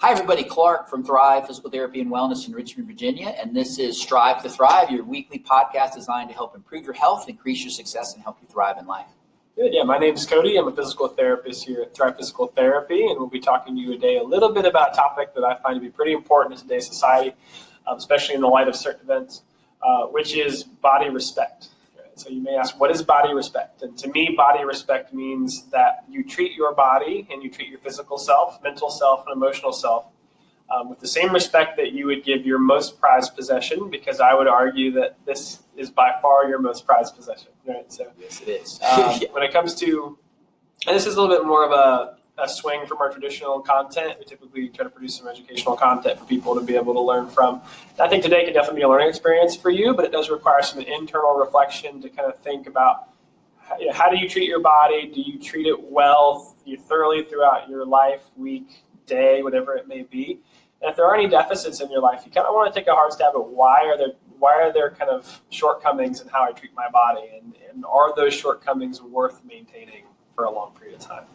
Hi, everybody. Clark from Thrive Physical Therapy and Wellness in Richmond, Virginia. And this is Strive to Thrive, your weekly podcast designed to help improve your health, increase your success, and help you thrive in life. Good. Yeah, my name is Cody. I'm a physical therapist here at Thrive Physical Therapy, and we'll be talking to you today a little bit about a topic that I find to be pretty important in today's society, especially in the light of certain events, which is body respect. So you may ask, what is body respect? And to me, body respect means that you treat your body and you treat your physical self, mental self, and emotional self with the same respect that you would give your most prized possession, because I would argue that this is by far your most prized possession. Right? So yes, it is. When it comes to, and this is a little bit more of a swing from our traditional content. We typically try to produce some educational content for people to be able to learn from. I think today can definitely be a learning experience for you, but it does require some internal reflection to kind of think about how do you treat your body? Do you treat it well, thoroughly throughout your life, week, day, whatever it may be? And if there are any deficits in your life, you kind of want to take a hard stab at why are there kind of shortcomings in how I treat my body, and are those shortcomings worth maintaining for a long period of time?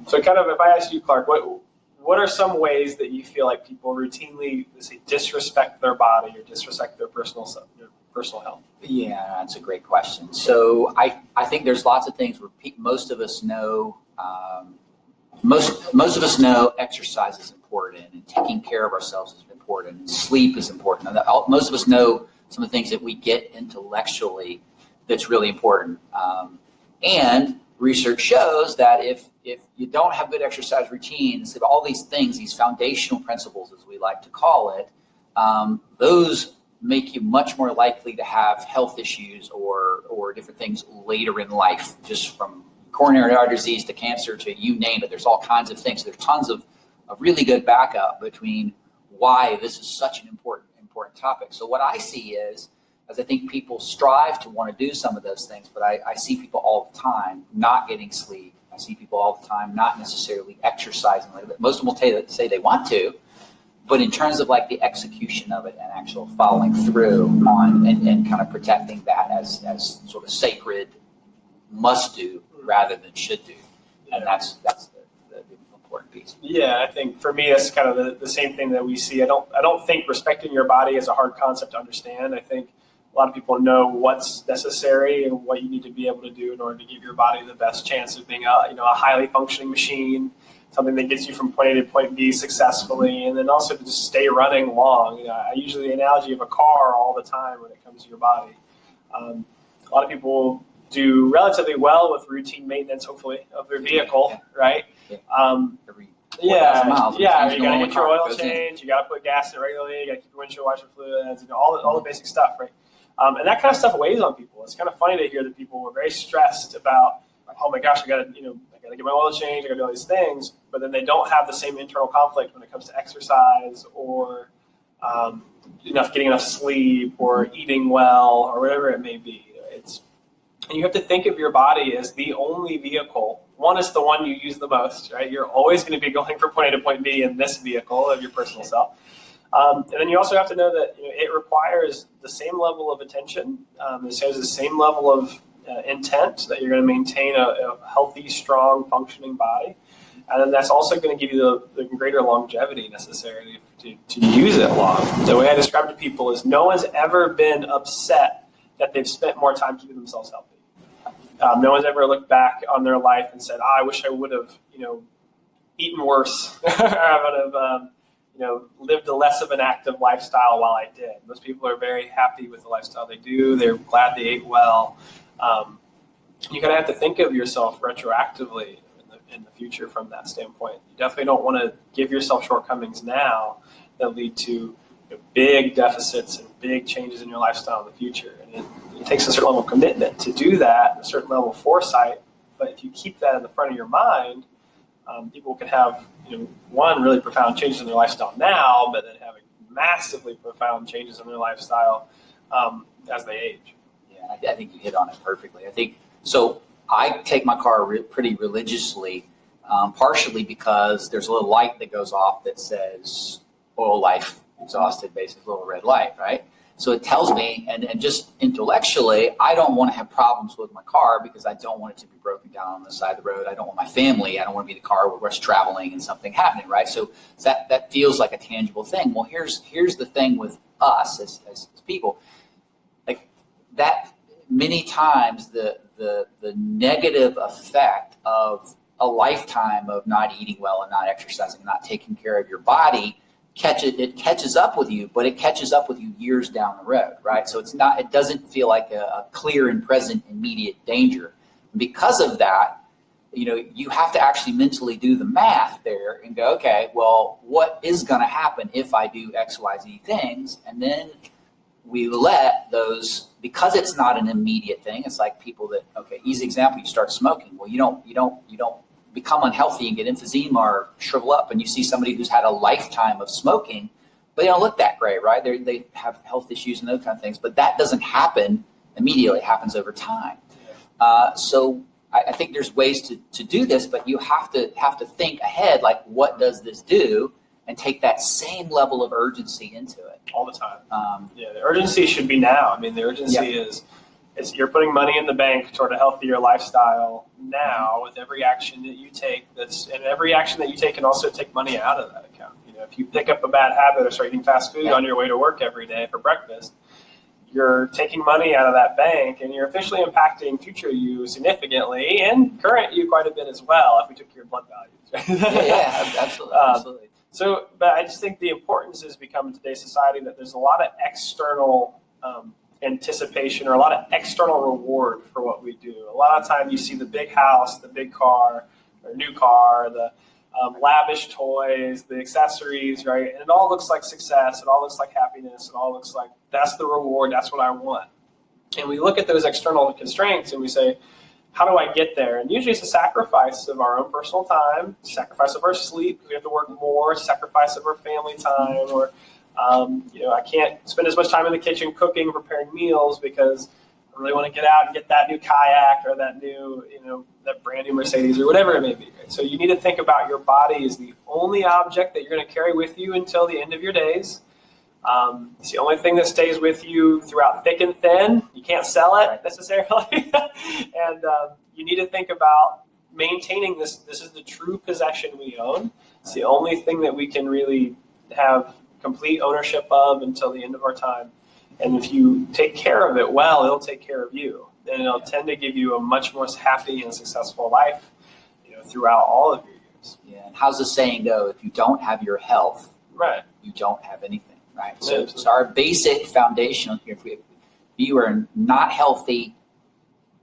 So kind of, if I ask you, Clark, what are some ways that you feel like people routinely disrespect their body or disrespect their personal health? Yeah, that's a great question. So I think there's lots of things where most of us know. Most of us know exercise is important, and taking care of ourselves is important, and sleep is important. Most of us know some of the things that we get intellectually that's really important. And research shows that if you don't have good exercise routines, that all these things, these foundational principles, as we like to call it, those make you much more likely to have health issues or different things later in life, just from coronary artery disease to cancer to you name it. There's all kinds of things. There's tons of really good backup between why this is such an important topic. So what I see is I think people strive to want to do some of those things, but I see people all the time not getting sleep. I see people all the time not necessarily exercising. Most of them will say they want to, but in terms of like the execution of it and actual following through on and kind of protecting that as sort of sacred must do rather than should do. And that's the important piece. Yeah, I think for me, that's kind of the same thing that we see. I don't think respecting your body is a hard concept to understand. I think a lot of people know what's necessary and what you need to be able to do in order to give your body the best chance of being a highly functioning machine, something that gets you from point A to point B successfully, and then also to just stay running long. I use the analogy of a car all the time when it comes to your body. A lot of people do relatively well with routine maintenance, hopefully, of their vehicle, right? Every 4,000 miles. You got to get your oil change, you got to put gas in it regularly, you got to keep your windshield washer fluids, all the basic stuff, right? And that kind of stuff weighs on people. It's kind of funny to hear that people were very stressed about, oh my gosh, I got to get my oil change, I got to do all these things, but then they don't have the same internal conflict when it comes to exercise or getting enough sleep or eating well or whatever it may be. And you have to think of your body as the only vehicle. One is the one you use the most, right? You're always going to be going from point A to point B in this vehicle of your personal self. And then you also have to know that it requires the same level of attention. It has the same level of intent that you're going to maintain a healthy, strong, functioning body. And then that's also going to give you the greater longevity necessary to use it long. The way I describe it to people is no one's ever been upset that they've spent more time keeping themselves healthy. No one's ever looked back on their life and said, I wish I would have, eaten worse. I would have, lived a less of an active lifestyle while I did. Most people are very happy with the lifestyle they do. They're glad they ate well. You kind of have to think of yourself retroactively in the future from that standpoint. You definitely don't want to give yourself shortcomings now that lead to big deficits and big changes in your lifestyle in the future. And it takes a certain level of commitment to do that, a certain level of foresight. But if you keep that in the front of your mind, people can have, one, really profound changes in their lifestyle now, but then having massively profound changes in their lifestyle as they age. Yeah, I think you hit on it perfectly. I think so. I take my car pretty religiously, partially because there's a little light that goes off that says oil life exhausted, basically a little red light, right? So it tells me, and just intellectually, I don't want to have problems with my car because I don't want it to be broken down on the side of the road. I don't want my family. I don't want to be the car where we're traveling and something happening, right? So that feels like a tangible thing. Well, here's the thing with us as people, like that many times the negative effect of a lifetime of not eating well and not exercising, not taking care of your body, it catches up with you, but it catches up with you years down the road, right? So it doesn't feel like a clear and present immediate danger. Because of that, you have to actually mentally do the math there and go, okay, well, what is going to happen if I do X, Y, Z things? And then we let those, because it's not an immediate thing. It's like people that, okay, easy example, you start smoking. Well, you don't become unhealthy and get emphysema or shrivel up, and you see somebody who's had a lifetime of smoking, but they don't look that great, right? They have health issues and those kind of things, but that doesn't happen immediately. It happens over time. So I think there's ways to do this, but you have to think ahead, like what does this do, and take that same level of urgency into it. All the time. The urgency should be now. I mean, the urgency is you're putting money in the bank toward a healthier lifestyle now with every action that you take. And every action that you take can also take money out of that account. If you pick up a bad habit or start eating fast food on your way to work every day for breakfast, you're taking money out of that bank, and you're officially impacting future you significantly and current you quite a bit as well if we took your blood values. Yeah, absolutely. So, but I just think the importance has become in today's society that there's a lot of external anticipation or a lot of external reward for what we do. A lot of time you see the big house, the big car, or new car, the lavish toys, the accessories, right? And it all looks like success. It all looks like happiness. It all looks like that's the reward. That's what I want. And we look at those external constraints and we say, how do I get there? And usually it's a sacrifice of our own personal time, sacrifice of our sleep. We have to work more, sacrifice of our family time, or I can't spend as much time in the kitchen cooking, preparing meals because I really want to get out and get that new kayak or that new, that brand new Mercedes or whatever it may be. Right? So you need to think about your body as the only object that you're going to carry with you until the end of your days. It's the only thing that stays with you throughout thick and thin. You can't sell it necessarily. And you need to think about maintaining this. This is the true possession we own. It's the only thing that we can really have complete ownership of until the end of our time. And if you take care of it well, it'll take care of you. And it'll tend to give you a much more happy and successful life, throughout all of your years. Yeah. And how's the saying go? If you don't have your health, right, you don't have anything, right? So our basic foundational here, if you are not healthy,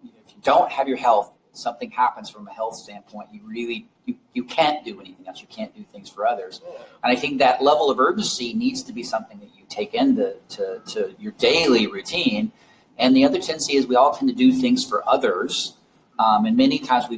if you don't have your health, something happens from a health standpoint, you can't do anything else. You can't do things for others. Yeah. And I think that level of urgency needs to be something that you take into to your daily routine. And the other tendency is we all tend to do things for others. And many times we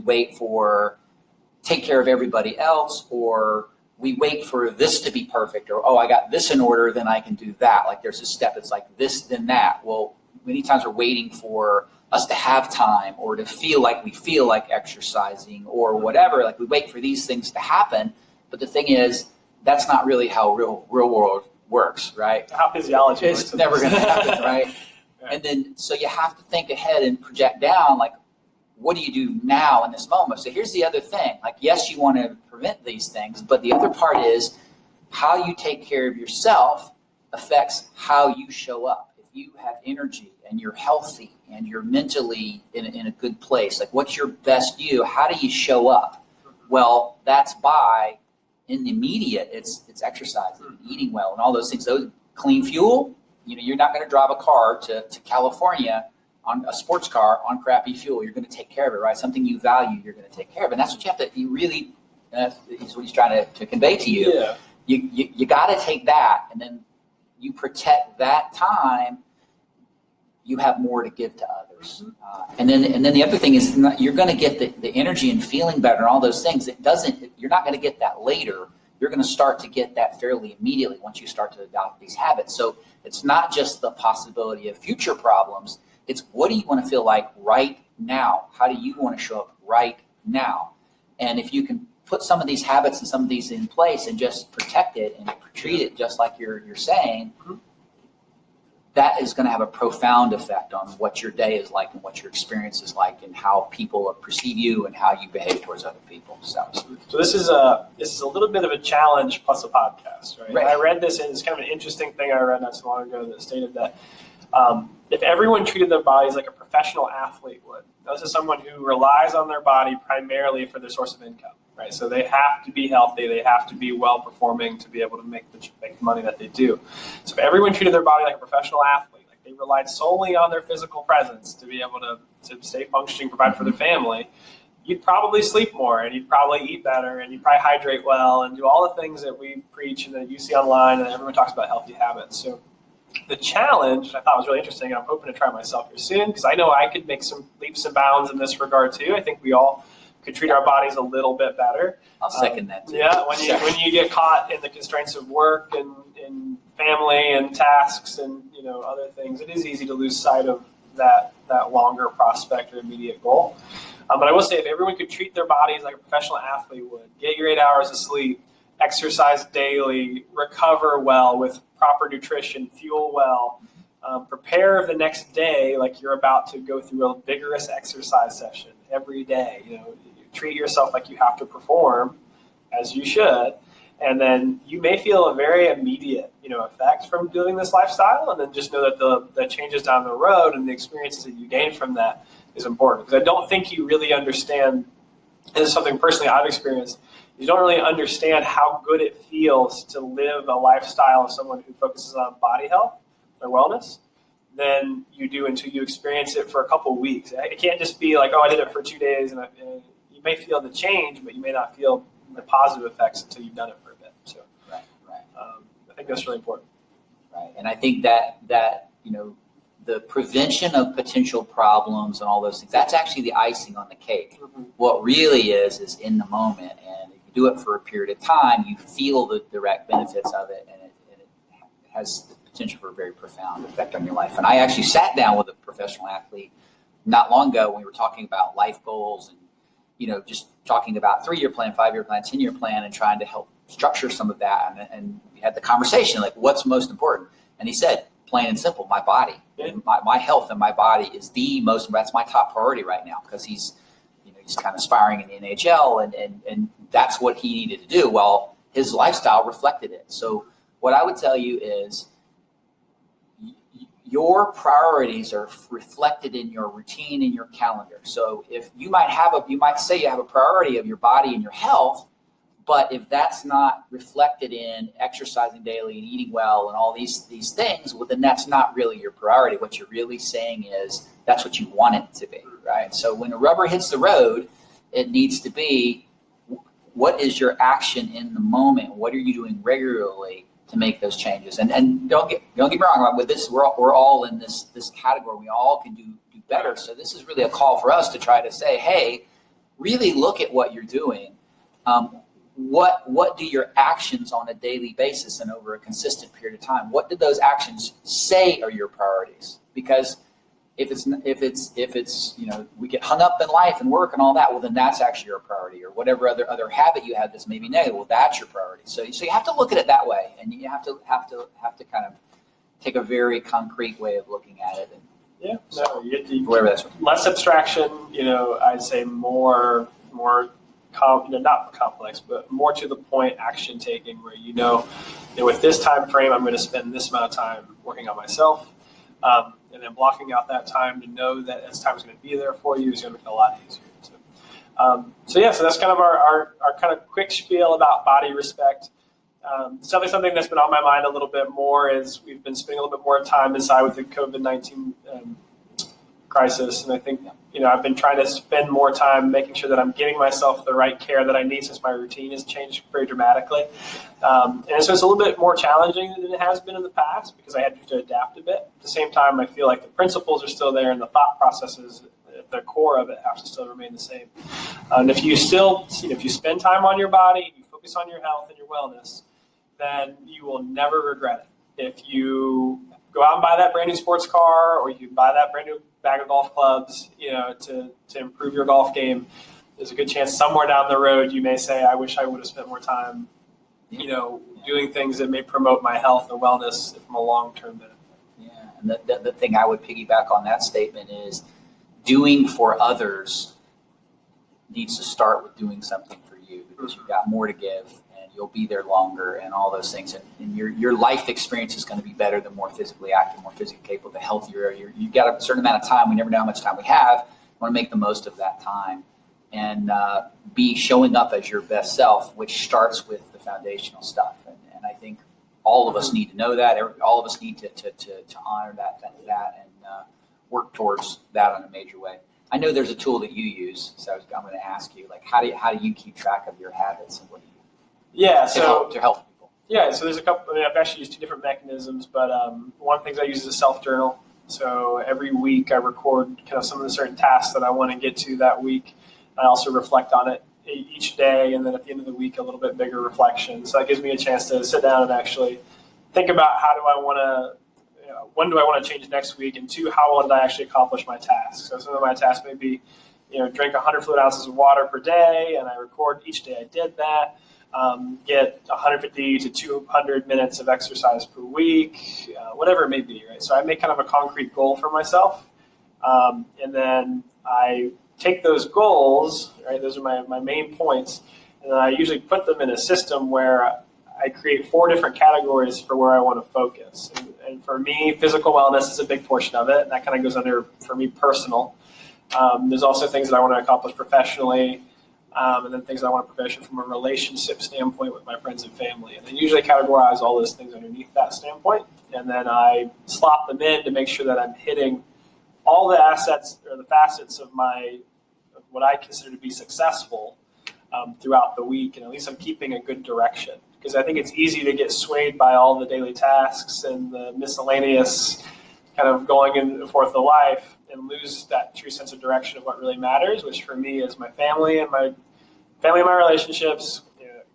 take care of everybody else, or we wait for this to be perfect, or, I got this in order, then I can do that. Like there's a step, it's like this, then that. Well, many times we're waiting for us to have time or to feel like exercising or whatever. Like we wait for these things to happen. But the thing is, that's not really how real world works, right? How physiology works. It's never going to happen, right? And then, so you have to think ahead and project down, like, what do you do now in this moment? So here's the other thing. Like, yes, you want to prevent these things, but the other part is how you take care of yourself affects how you show up. If you have energy and you're healthy and you're mentally in a good place, like what's your best you? How do you show up? Well, that's in the immediate, it's exercising, eating well, and all those things. Those clean fuel, you're not going to drive a car to California on a sports car on crappy fuel. You're going to take care of it, right? Something you value, you're going to take care of. And that's what you really, is what he's trying to convey to you. Yeah. You got to take that, and then you protect that time. You have more to give to others. And then the other thing is you're going to get the energy and feeling better and all those things. You're not going to get that later. You're going to start to get that fairly immediately once you start to adopt these habits. So it's not just the possibility of future problems. It's what do you want to feel like right now? How do you want to show up right now? And if you can put some of these habits and some of these in place and just protect it and treat it just like you're saying, that is going to have a profound effect on what your day is like and what your experience is like and how people perceive you and how you behave towards other people. So this is a little bit of a challenge plus a podcast, right? Right. I read this, and it's kind of an interesting thing I read not so long ago that stated that if everyone treated their bodies like a professional athlete would, this is someone who relies on their body primarily for their source of income, right? So they have to be healthy, they have to be well performing to be able to make the money that they do. So if everyone treated their body like a professional athlete, like they relied solely on their physical presence to be able to stay functioning, provide for their family, you'd probably sleep more, and you'd probably eat better, and you'd probably hydrate well, and do all the things that we preach and that you see online, and everyone talks about healthy habits. So the challenge I thought was really interesting, and I'm hoping to try myself here soon, because I know I could make some leaps and bounds in this regard too. I think we all could treat our bodies a little bit better. I'll second that too. Yeah, when you get caught in the constraints of work and family and tasks and other things, it is easy to lose sight of that longer prospect or immediate goal. But I will say, if everyone could treat their bodies like a professional athlete would, get your 8 hours of sleep, exercise daily, recover well with proper nutrition, fuel well, prepare the next day like you're about to go through a vigorous exercise session every day. You treat yourself like you have to perform, as you should, and then you may feel a very immediate effect from doing this lifestyle, and then just know that the changes down the road and the experiences that you gain from that is important. Because I don't think you really understand, and this is something personally I've experienced, you don't really understand how good it feels to live a lifestyle of someone who focuses on body health or wellness than you do until you experience it for a couple of weeks. It can't just be like, oh, I did it for 2 days, and you may feel the change, but you may not feel the positive effects until you've done it for a bit. So right. I think that's really important. Right, and I think that the prevention of potential problems and all those things, that's actually the icing on the cake. Mm-hmm. What really is in the moment, and if you do it for a period of time, you feel the direct benefits of it, and it has the potential for a very profound effect on your life. And I actually sat down with a professional athlete not long ago when we were talking about life goals and just talking about 3-year plan, 5-year plan, 10-year plan, and trying to help structure some of that. And we had the conversation, like, what's most important? And he said, plain and simple, my body. My health and my body is that's my top priority right now, because he's kind of aspiring in the NHL, and that's what he needed to do. Well, his lifestyle reflected it. So what I would tell you is your priorities are reflected in your routine and your calendar. So if you might say you have a priority of your body and your health, but if that's not reflected in exercising daily and eating well and all these things, well, then that's not really your priority. What you're really saying is that's what you want it to be, right? So when the rubber hits the road, it needs to be, what is your action in the moment? What are you doing regularly to make those changes? And don't get me wrong, with this, we're all in this category. We all can do better. So this is really a call for us to try to say, hey, really look at what you're doing. What do your actions on a daily basis and over a consistent period of time, what do those actions say are your priorities? Because if it's we get hung up in life and work and all that, well, then that's actually your priority. Or whatever other habit you have that's maybe negative, well, that's your priority. So you have to look at it that way, and you have to kind of take a very concrete way of looking at it. And you get to whatever that's less abstraction. I'd say more not complex, but more to the point action taking, where with this time frame, I'm going to spend this amount of time working on myself, and then blocking out that time to know that this time is going to be there for you is going to make it a lot easier. So that's kind of our kind of quick spiel about body respect. Something that's been on my mind a little bit more is we've been spending a little bit more time inside with the COVID-19 crisis, and I think I've been trying to spend more time making sure that I'm giving myself the right care that I need, since my routine has changed very dramatically. And so it's a little bit more challenging than it has been in the past, because I had to adapt a bit. At the same time, I feel like the principles are still there, and the thought processes at the core of it have to still remain the same. And if you spend time on your body, you focus on your health and your wellness, then you will never regret it. If you go out and buy that brand new sports car, or you buy that brand new bag of golf clubs, to improve your golf game, there's a good chance somewhere down the road you may say, I wish I would have spent more time, doing things that may promote my health and wellness from a long-term benefit. Yeah, And the thing I would piggyback on that statement is doing for others needs to start with doing something for you, because you've got more to give and you'll be there longer and all those things. And your life experience is going to be better the more physically active, more physically capable, the healthier. You've got a certain amount of time. We never know how much time we have. You want to make the most of that time and be showing up as your best self, which starts with the foundational stuff. And I think all of us need to know that. All of us need to honor that and work towards that in a major way. I know there's a tool that you use, so I'm going to ask you, like, how do you keep track of your habits and what do you to help people? Yeah, so there's a couple. I mean, I've actually used two different mechanisms, but one of the things I use is a self-journal. So every week I record kind of some of the certain tasks that I want to get to that week. I also reflect on it each day, and then at the end of the week, a little bit bigger reflection. So that gives me a chance to sit down and actually think about how do I want to, when do I want to change next week, and two, how well did I actually accomplish my tasks? So some of my tasks may be, drink 100 fluid ounces of water per day, and I record each day I did that. Get 150 to 200 minutes of exercise per week, whatever it may be, right? So I make kind of a concrete goal for myself, and then I take those goals, right? Those are my main points, and then I usually put them in a system where I create 4 different categories for where I want to focus. And for me, physical wellness is a big portion of it, and that kind of goes under, for me, personal. There's also things that I want to accomplish professionally, and then things that I want to accomplish from a relationship standpoint with my friends and family. And I usually categorize all those things underneath that standpoint, and then I slot them in to make sure that I'm hitting all the assets or the facets of what I consider to be successful throughout the week, and at least I'm keeping a good direction. Because I think it's easy to get swayed by all the daily tasks and the miscellaneous kind of going and forth of life and lose that true sense of direction of what really matters, which for me is my family and my relationships,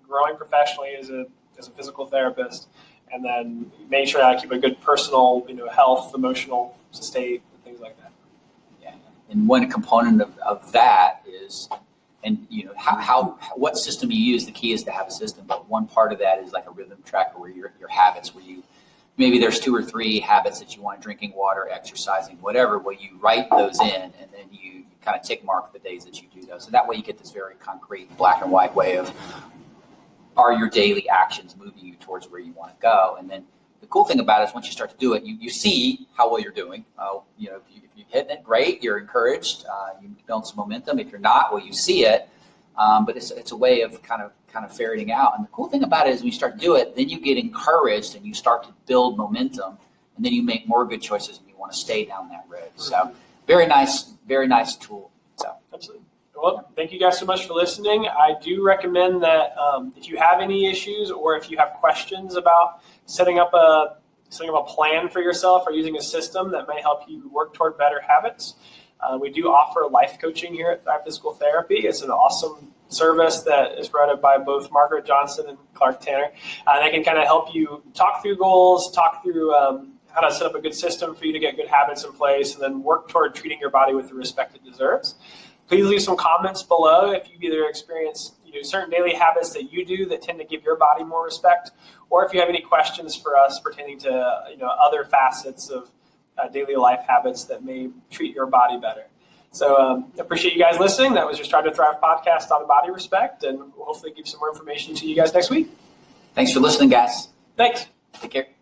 growing professionally as a physical therapist, and then making sure that I keep a good personal, health, emotional state, and things like that. Yeah. And one component of that is, and what system you use, the key is to have a system, but one part of that is like a rhythm tracker where your habits, where maybe there's 2 or 3 habits that you want: drinking water, exercising, whatever. Well, you write those in, and then you kind of tick mark the days that you do those. So that way you get this very concrete black and white way of, are your daily actions moving you towards where you want to go? And then the cool thing about it is once you start to do it, you see how well you're doing. If you're hitting it, great, you're encouraged, you build some momentum. If you're not, well, you see it. But it's a way of kind of ferreting out. And the cool thing about it is when you start to do it, then you get encouraged and you start to build momentum, and then you make more good choices and you want to stay down that road. So very nice tool. So absolutely. Well, thank you guys so much for listening. I do recommend that if you have any issues or if you have questions about setting up a plan for yourself or using a system that may help you work toward better habits, we do offer life coaching here at Thrive Physical Therapy. It's an awesome service that is provided by both Margaret Johnson and Clark Tanner. They can kind of help you talk through goals, talk through how to set up a good system for you to get good habits in place, and then work toward treating your body with the respect it deserves. Please leave some comments below if you've either experienced certain daily habits that you do that tend to give your body more respect, or if you have any questions for us pertaining to other facets of daily life habits that may treat your body better. So appreciate you guys listening. That was your Strive to Thrive podcast on body respect, and we'll hopefully give some more information to you guys next week. Thanks for listening, guys. Thanks. Take care.